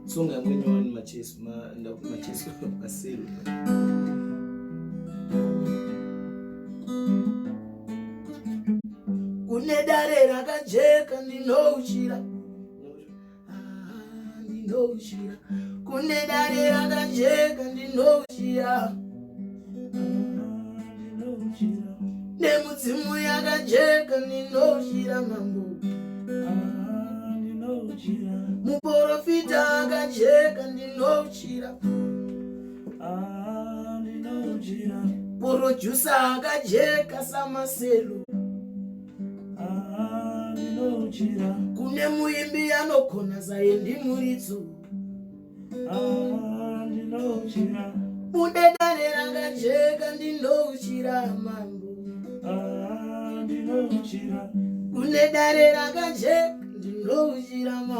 Songa mwenye wani macheso maselu. Kune dare rakajeka ndinochira. Ndinochira. Kune dare rakajeka ndinochira. Nemudzimu yakajeka ndinochira mambo. Muprofita akajeka ndinochira. Producer akajeka samaselu. Kune muimbi anokona zaye ndimuritso. Mudedare rakajeka ndinochira mambo. Kune dare rakajeka ndinochira mambo.